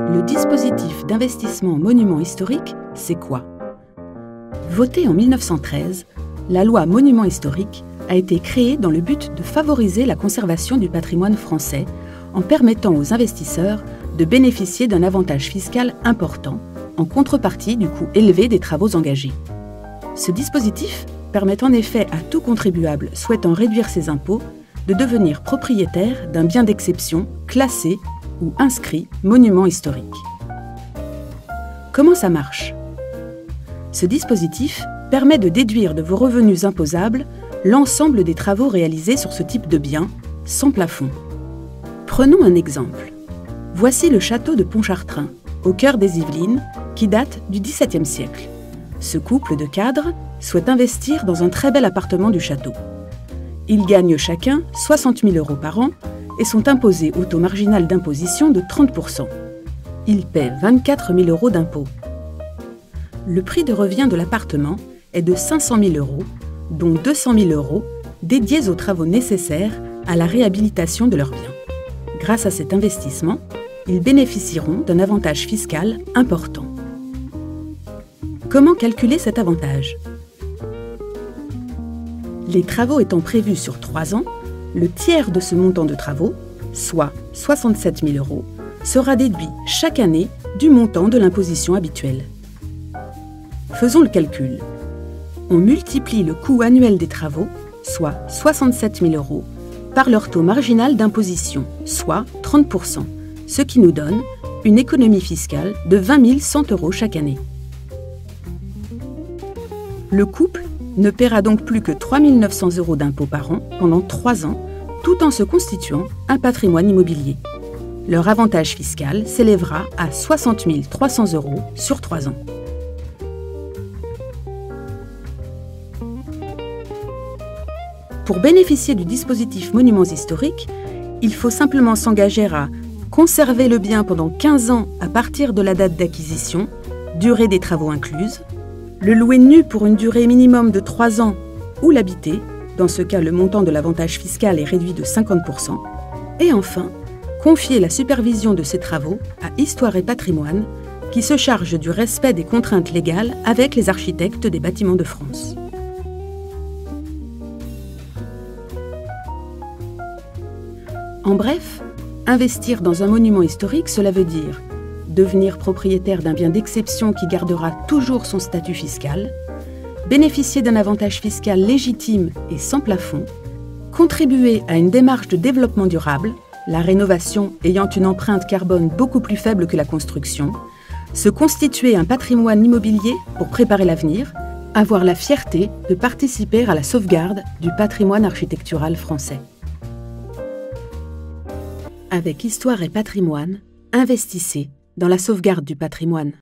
Le dispositif d'investissement monument historique, c'est quoi? Votée en 1913, la loi Monument historique a été créée dans le but de favoriser la conservation du patrimoine français en permettant aux investisseurs de bénéficier d'un avantage fiscal important en contrepartie du coût élevé des travaux engagés. Ce dispositif permet en effet à tout contribuable souhaitant réduire ses impôts de devenir propriétaire d'un bien d'exception classé ou inscrit monument historique. Comment ça marche? Ce dispositif permet de déduire de vos revenus imposables l'ensemble des travaux réalisés sur ce type de bien, sans plafond. Prenons un exemple. Voici le château de Pontchartrain, au cœur des Yvelines, qui date du XVIIe siècle. Ce couple de cadres souhaite investir dans un très bel appartement du château. Ils gagnent chacun 60 000 € par an et sont imposés au taux marginal d'imposition de 30%. Ils paient 24 000 € d'impôts. Le prix de revient de l'appartement est de 500 000 €, dont 200 000 € dédiés aux travaux nécessaires à la réhabilitation de leurs biens. Grâce à cet investissement, ils bénéficieront d'un avantage fiscal important. Comment calculer cet avantage? Les travaux étant prévus sur 3 ans, le tiers de ce montant de travaux, soit 67 000 €, sera déduit chaque année du montant de l'imposition habituelle. Faisons le calcul. On multiplie le coût annuel des travaux, soit 67 000 €, par leur taux marginal d'imposition, soit 30%, ce qui nous donne une économie fiscale de 20 100 € chaque année. Le couple ne paiera donc plus que 3 900 € d'impôts par an pendant 3 ans, tout en se constituant un patrimoine immobilier. Leur avantage fiscal s'élèvera à 60 300 € sur 3 ans. Pour bénéficier du dispositif Monuments historiques, il faut simplement s'engager à conserver le bien pendant 15 ans à partir de la date d'acquisition, durée des travaux incluse, le louer nu pour une durée minimum de 3 ans ou l'habiter, dans ce cas le montant de l'avantage fiscal est réduit de 50%, et enfin, confier la supervision de ces travaux à Histoire et Patrimoine, qui se charge du respect des contraintes légales avec les architectes des bâtiments de France. En bref, investir dans un monument historique, cela veut dire devenir propriétaire d'un bien d'exception qui gardera toujours son statut fiscal, bénéficier d'un avantage fiscal légitime et sans plafond, contribuer à une démarche de développement durable, la rénovation ayant une empreinte carbone beaucoup plus faible que la construction, se constituer un patrimoine immobilier pour préparer l'avenir, avoir la fierté de participer à la sauvegarde du patrimoine architectural français. Avec Histoire et Patrimoine, investissez dans la sauvegarde du patrimoine.